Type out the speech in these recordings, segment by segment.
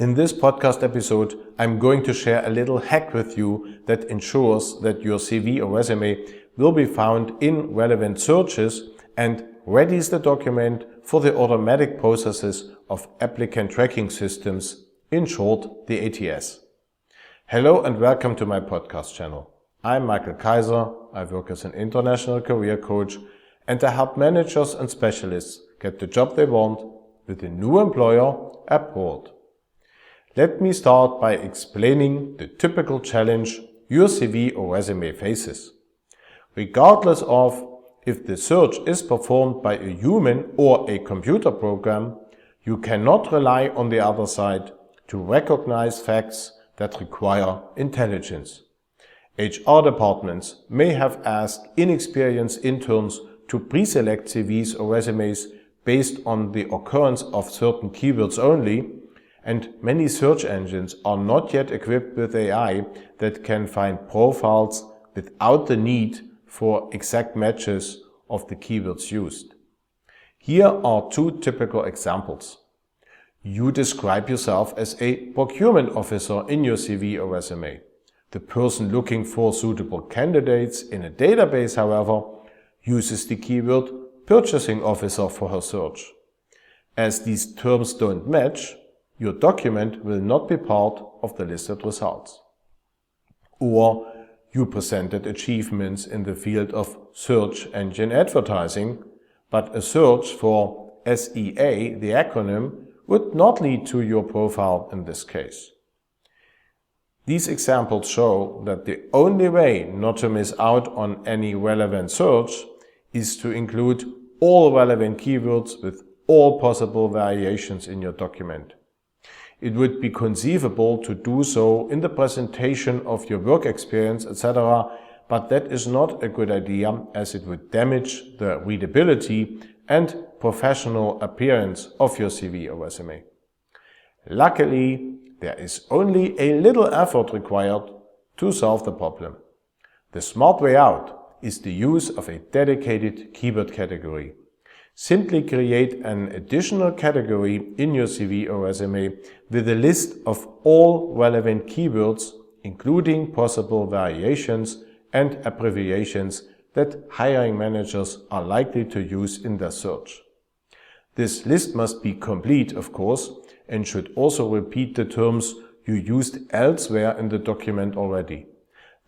In this podcast episode, I'm going to share a little hack with you that ensures that your CV or resume will be found in relevant searches and readies the document for the automatic processes of applicant tracking systems, in short, the ATS. Hello and welcome to my podcast channel. I'm Michael Kaiser. I work as an international career coach and I help managers and specialists get the job they want with a new employer abroad. Let me start by explaining the typical challenge your CV or resume faces. Regardless of if the search is performed by a human or a computer program, you cannot rely on the other side to recognize facts that require intelligence. HR departments may have asked inexperienced interns to pre-select CVs or resumes based on the occurrence of certain keywords only, and many search engines are not yet equipped with AI that can find profiles without the need for exact matches of the keywords used. Here are two typical examples. You describe yourself as a procurement officer in your CV or resume. The person looking for suitable candidates in a database, however, uses the keyword purchasing officer for her search. As these terms don't match, your document will not be part of the listed results. Or you presented achievements in the field of search engine advertising, but a search for SEA, the acronym, would not lead to your profile in this case. These examples show that the only way not to miss out on any relevant search is to include all relevant keywords with all possible variations in your document. It would be conceivable to do so in the presentation of your work experience, etc., but that is not a good idea as it would damage the readability and professional appearance of your CV or resume. Luckily, there is only a little effort required to solve the problem. The smart way out is the use of a dedicated keyword category. Simply create an additional category in your CV or resume with a list of all relevant keywords, including possible variations and abbreviations that hiring managers are likely to use in their search. This list must be complete, of course, and should also repeat the terms you used elsewhere in the document already.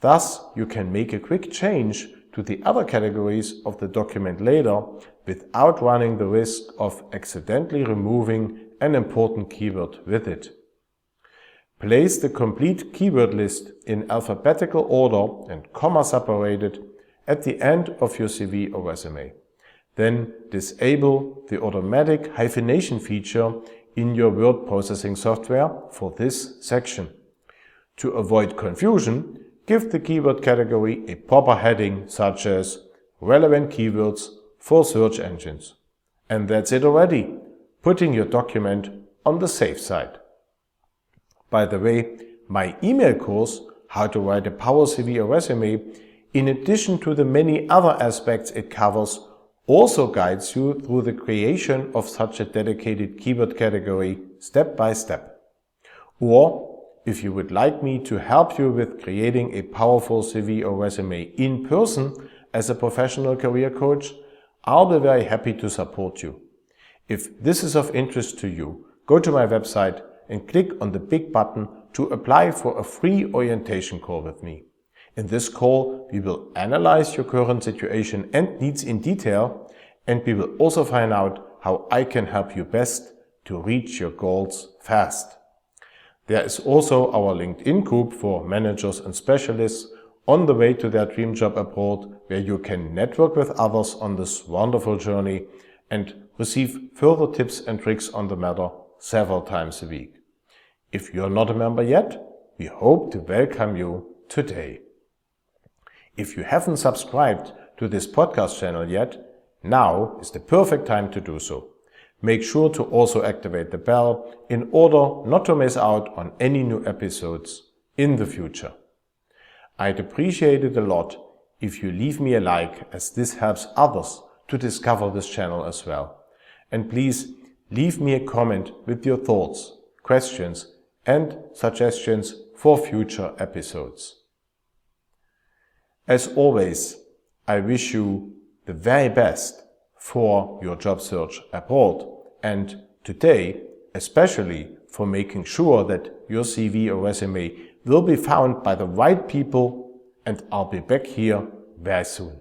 Thus, you can make a quick change to the other categories of the document later without running the risk of accidentally removing an important keyword with it. Place the complete keyword list in alphabetical order and comma separated at the end of your CV or resume. Then disable the automatic hyphenation feature in your word processing software for this section. To avoid confusion, give the keyword category a proper heading such as relevant keywords for search engines. And that's it already, putting your document on the safe side. By the way, my email course, How to Write a Power CV or Resume, in addition to the many other aspects it covers, also guides you through the creation of such a dedicated keyword category step by step. Or, if you would like me to help you with creating a powerful CV or resume in person as a professional career coach, I'll be very happy to support you. If this is of interest to you, go to my website and click on the big button to apply for a free orientation call with me. In this call, we will analyze your current situation and needs in detail, and we will also find out how I can help you best to reach your goals fast. There is also our LinkedIn group for managers and specialists on the way to their dream job abroad, where you can network with others on this wonderful journey and receive further tips and tricks on the matter several times a week. If you're not a member yet, we hope to welcome you today. If you haven't subscribed to this podcast channel yet, now is the perfect time to do so. Make sure to also activate the bell in order not to miss out on any new episodes in the future. I'd appreciate it a lot if you leave me a like, as this helps others to discover this channel as well. And please leave me a comment with your thoughts, questions and suggestions for future episodes. As always, I wish you the very best for your job search abroad, and today especially for making sure that your CV or resume will be found by the right people, and I'll be back here very soon.